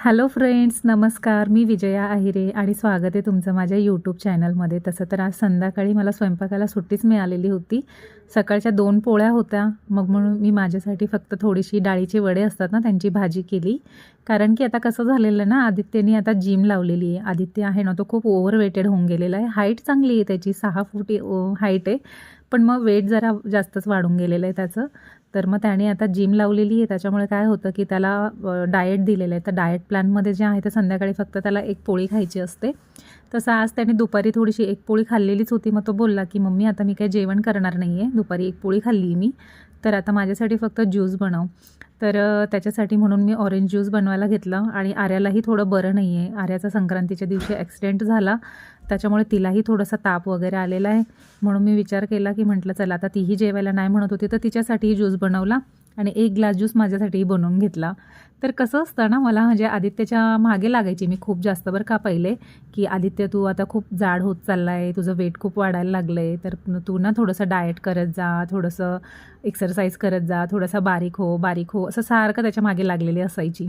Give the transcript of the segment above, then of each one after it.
Hello friends, नमस्कार. मी विजया आहिरे आणि स्वागत आहे तुमचं माझ्या यूट्यूब चॅनलमध्ये. तसं तर आज संध्याकाळी मला स्वयंपाकाला सुट्टीच मिळालेली होती. सकाळच्या 2 पोळ्या होत्या, मग म्हणून मी माझ्यासाठी फक्त थोडीशी डाळीचे वडे असतात ना, त्यांची भाजी केली. कारण की आता कसं झालेलं ना, आदित्यने आता जिम लावलेली आहे. आदित्य आहे ना, तो खूप ओव्हरवेटेड होऊन गेलेला आहे. हाईट चांगली आहे त्याची, 6 फूट हाईट आहे, पण मग वेट जरा जास्तच वाढून गेलेलं आहे त्याचं. तर मग त्याने आता जिम लावलेली आहे, त्याच्यामुळे काय होतं की त्याला डाएट दिलेलं आहे. तर डाएट प्लॅनमध्ये जे आहे ते संध्याकाळी फक्त त्याला 1 पोळी खायची असते. तसं आज त्याने दुपारी थोडीशी 1 पोळी खाल्लेलीच होती. मग तो बोलला की मम्मी आता मी काही जेवण करणार नाही आहे, दुपारी 1 पोळी खाल्ली मी, तर आता माझ्यासाठी फक्त ज्यूस बनव. तर त्याच्यासाठी म्हणून मी ऑरेंज ज्यूस बनवायला घेतलं. आणि आर्यालाही थोडं बरं नाही आहे. आर्याचा संक्रांतीच्या दिवशी ॲक्सिडेंट झाला, त्याच्यामुळे तिलाही थोडासा ताप वगैरे आलेला आहे. म्हणून मी विचार केला की म्हटलं चला, आता तीही जेवायला नाही म्हणत होती, तर तिच्यासाठीही ज्यूस बनवला आणि 1 ग्लास ज्यूस माझ्यासाठीही बनवून घेतला. तर कसं असतं ना, मला म्हणजे आदित्यच्या मागे लागायची मी खूप जास्त बरं का पहिले, की आदित्य तू आता खूप जाड होत चालला आहे, तुझं वेट खूप वाढायला लागलं आहे, तर तू ना थोडंसं डाएट करत जा, थोडंसं एक्सरसाइज करत जा, थोडासा बारीक हो बारीक हो, असं सारखं त्याच्या मागे लागलेली असायची.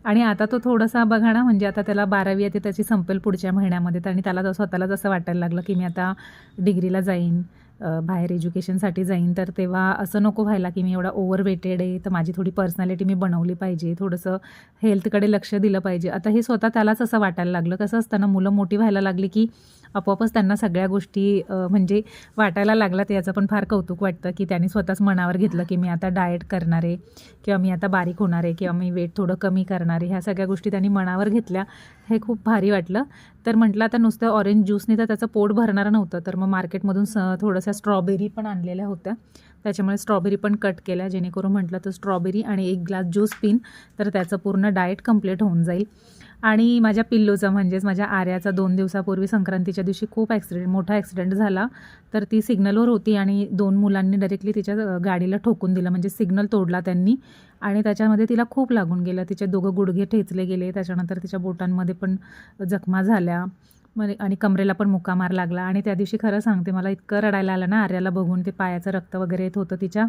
आणि आता तो थोडासा बघा ना, म्हणजे आता त्याला 12वी येते, त्याची संपेल पुढच्या महिन्यामध्ये, आणि त्याला स्वतःलाच असं वाटायला लागलं की मी आता डिग्रीला जाईन, बाहेर एज्युकेशनसाठी जाईन. तर तेव्हा असं नको व्हायला की मी एवढा ओव्हरवेटेड आहे, तर माझी थोडी पर्सनॅलिटी मी बनवली पाहिजे, थोडंसं हेल्थकडे लक्ष दिलं पाहिजे. आता हे स्वतः त्यालाच असं वाटायला लागलं. कसं असतं ना, मुलं मोठी व्हायला लागली की आपोआपच त्यांना सगळ्या गोष्टी म्हणजे वाटायला लागल्यात. याचं पण फार कौतुक वाटतं की त्यांनी स्वतःच मनावर घेतलं की मी आता डाएट करणार आहे, किंवा मी आता बारीक होणार आहे, किंवा मी वेट थोडं कमी करणार आहे. ह्या सगळ्या गोष्टी त्यांनी मनावर घेतल्या, हे खूप भारी वाटलं. तर म्हटलं आता नुसतं ऑरेंज ज्यूसने तर त्याचं पोट भरणार नव्हतं, तर मग मार्केटमधून थोड्याशा स्ट्रॉबेरी पण आणलेल्या होत्या, त्याच्यामुळे स्ट्रॉबेरी पण कट केल्या, जेणेकरून म्हटलं तर स्ट्रॉबेरी आणि 1 ग्लास ज्यूस पिन, तर त्याचं पूर्ण डाएट कंप्लीट होऊन जाईल. आणि माझ्या पिल्लूचा म्हणजेच माझ्या आर्याचा 2 दिवसापूर्वी संक्रांतीच्या दिवशी खूप मोठा ॲक्सिडेंट झाला. तर ती सिग्नलवर होती आणि 2 मुलांनी डायरेक्टली तिच्या गाडीला ठोकून दिलं, म्हणजे सिग्नल तोडला त्यांनी, आणि त्याच्यामध्ये तिला खूप लागून गेलं. तिचे 2 गुडघे ठेचले गेले, त्याच्यानंतर तिच्या बोटांमध्ये पण जखमा झाल्या, आणि कमरेला पण मुक्का मार लागला. आणि त्या दिवशी खरं सांगते, मला इतकं रडायला आलं ना आर्याला बघून. ते पायाचं रक्त वगैरे येत होतं तिच्या.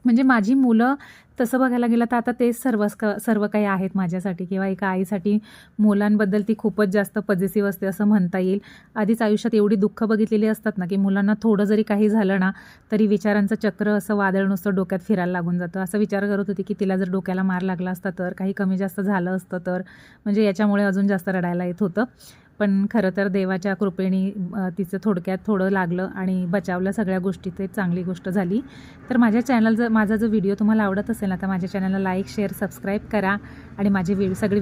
म्हणजे माझी मुलं तसं बघायला गेलं तर आता तेच सर्व काही आहेत माझ्यासाठी, किंवा एका आईसाठी मुलांबद्दल ती खूपच जास्त पॉझिटिव्ह असते असं म्हणता येईल. आधीच आयुष्यात एवढी दुःख बघितलेली असतात ना, की मुलांना थोडं जरी काही झालं ना, तरी विचारांचं चक्र असं वादळ नुसतं डोक्यात फिरायला लागून जातं. असं विचार करत होती की तिला जर डोक्याला मार लागला असता, तर काही कमी जास्त झालं असतं तर, म्हणजे याच्यामुळे अजून जास्त रडायला येत होतं. पण खरं तर देवाच्या कृपेने तिचं थोडक्यात थोडं लागलं आणि बचावलं सगळ्या गोष्टी, ते चांगली गोष्ट झाली. तर माझा जो व्हिडिओ तुम्हाला आवडत असेल ना, तर माझ्या चॅनलला लाईक, शेअर, सबस्क्राईब करा, आणि माझे सगळे